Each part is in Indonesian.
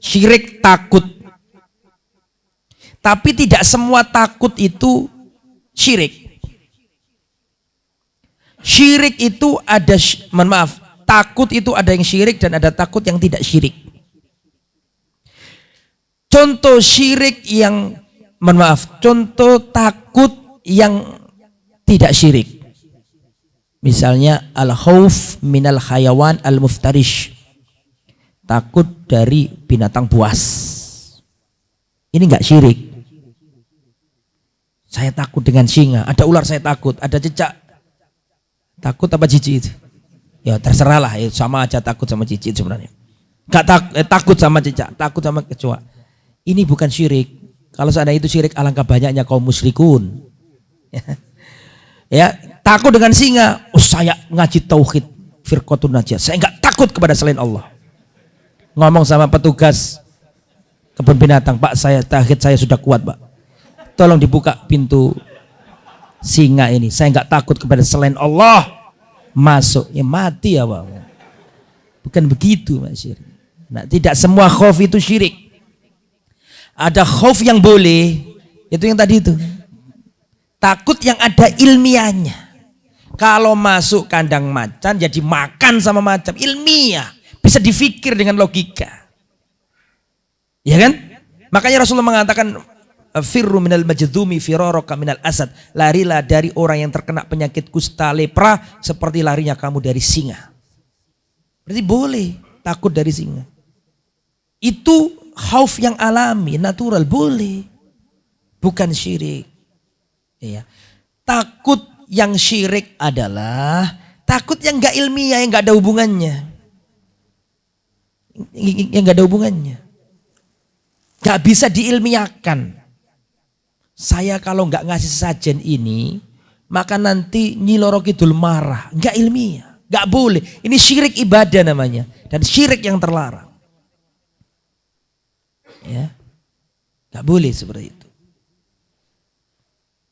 Syirik takut. Tapi tidak semua takut itu syirik. Syirik itu ada, mohon maaf, takut itu ada yang syirik dan ada takut yang tidak syirik. Contoh syirik yang, mohon maaf, contoh takut yang tidak syirik. Misalnya al-khauf minal hayawan al-muftarish. Takut dari binatang buas. Ini enggak syirik. Saya takut dengan singa, ada ular saya takut, ada cicak. Takut apa jijik itu? Ya terserah lah, sama aja takut sama jijik sebenarnya. Takut sama cicak, takut sama kecoa. Ini bukan syirik. Kalau seandainya itu syirik, alangkah banyaknya kaum musyrikun. Ya, takut dengan singa. Oh, saya ngaji tauhid firqatun najiyah. Saya enggak takut kepada selain Allah. Ngomong sama petugas kebun binatang, Pak, saya tauhid saya sudah kuat, Pak. Tolong dibuka pintu singa ini. Saya enggak takut kepada selain Allah. Masuk, ya mati ya, Pak. Bukan begitu, Mas Syirik. Nah, tidak semua khauf itu syirik. Ada khauf yang boleh, itu yang tadi itu. Takut yang ada ilmiahnya. Kalau masuk kandang macan jadi makan sama macan, ilmiah, bisa difikir dengan logika. Ya kan? Makanya Rasulullah mengatakan firru minal majdumi firaraka minal asad. Larilah dari orang yang terkena penyakit kusta lepra seperti larinya kamu dari singa. Berarti boleh takut dari singa. Itu khauf yang alami, natural, boleh. Bukan syirik. Ya. Takut yang syirik adalah takut yang enggak ilmiah, yang enggak ada hubungannya. Yang enggak ada hubungannya. Enggak bisa diilmiahkan. Saya kalau enggak ngasih sajen ini, maka nanti Nyi Loro Kidul marah. Enggak ilmiah, enggak boleh. Ini syirik ibadah namanya, dan syirik yang terlarang. Ya, enggak boleh seperti itu.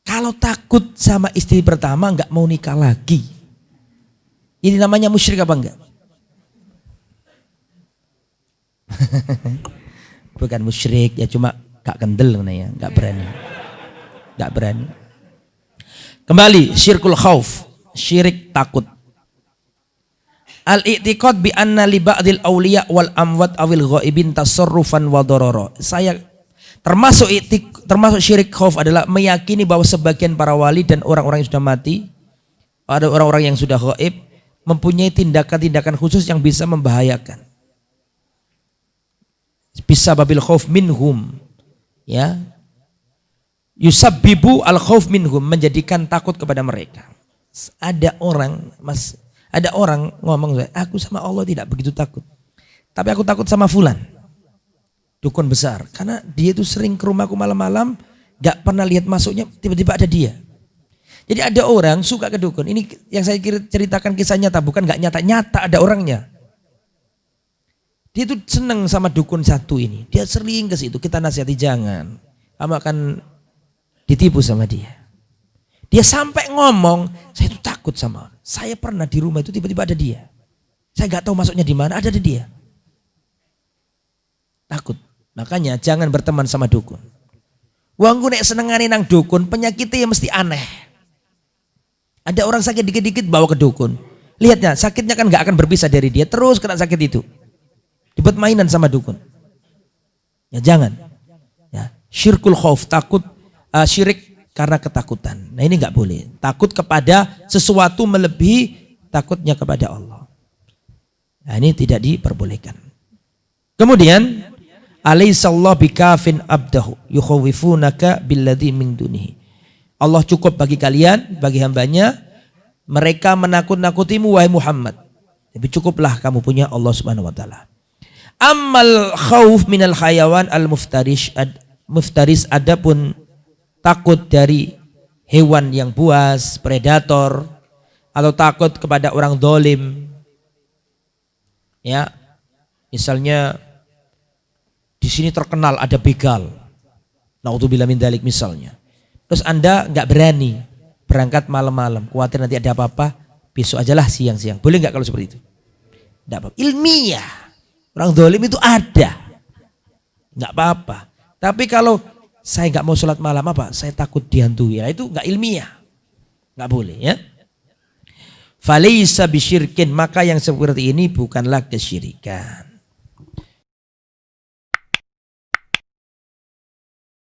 Kalau takut sama istri pertama enggak mau nikah lagi, ini namanya musyrik apa enggak? Bukan musyrik, ya cuma gak kendel ya, gak berani. Gak berani. Kembali, syirkul khauf, syirik takut. Al-i'tiqad bi anna li ba'dil awliya wal amwat awil ghaibin tasarrufan wa darara. Saya termasuk syirik khauf adalah meyakini bahwa sebagian para wali dan orang-orang yang sudah mati, ada orang-orang yang sudah ghaib, mempunyai tindakan-tindakan khusus yang bisa membahayakan. Bisa babil khauf minhum, ya. Yusabbibu al khauf minhum, menjadikan takut kepada mereka. Ada orang ngomong, aku sama Allah tidak begitu takut, tapi aku takut sama fulan, dukun besar, karena dia itu sering ke rumahku malam-malam, gak pernah lihat masuknya, tiba-tiba ada dia. Jadi ada orang suka ke dukun. Ini yang saya ceritakan kisah nyata, bukan gak nyata ada orangnya. Dia tuh seneng sama dukun satu ini. Dia sering ke situ, kita nasihati jangan. Kamu akan ditipu sama dia. Dia sampai ngomong, saya tuh takut sama. Saya pernah di rumah itu tiba-tiba ada dia. Saya nggak tahu masuknya di mana, ada dia. Takut. Makanya jangan berteman sama dukun. Wong nek senengane nang dukun, penyakitnya mesti aneh. Ada orang sakit dikit-dikit bawa ke dukun. Lihatnya, sakitnya kan nggak akan berpisah dari dia, terus kena sakit itu. Dibuat mainan sama dukun. Ya jangan. Ya, syirkul khauf, takut, syirik karena ketakutan. Nah ini nggak boleh. Takut kepada sesuatu melebihi takutnya kepada Allah. Nah ini tidak diperbolehkan. Kemudian, alaihissallahu bikafin abdahu yukhawifunaka billadhi min dunihi. Allah cukup bagi kalian, bagi hambanya, mereka menakut-nakutimu wahai Muhammad. Tapi cukuplah kamu punya Allah Subhanahu wa taala. Ammal khauf minal hayawan al muftaris, adapun takut dari hewan yang buas, predator, atau takut kepada orang dolim, ya, misalnya di sini terkenal ada begal, naudzubillah min dzalik misalnya, terus Anda nggak berani berangkat malam-malam, khawatir nanti ada apa-apa, besok ajalah siang-siang, boleh nggak kalau seperti itu? Tidak apa, ilmiah. Orang dolim itu ada. nggak apa-apa. Tapi kalau saya nggak mau sholat malam apa? Saya takut dihantui. Ya, itu nggak ilmiah, nggak boleh ya. Falaisa bisyirkin, maka yang seperti ini bukanlah kesyirikan.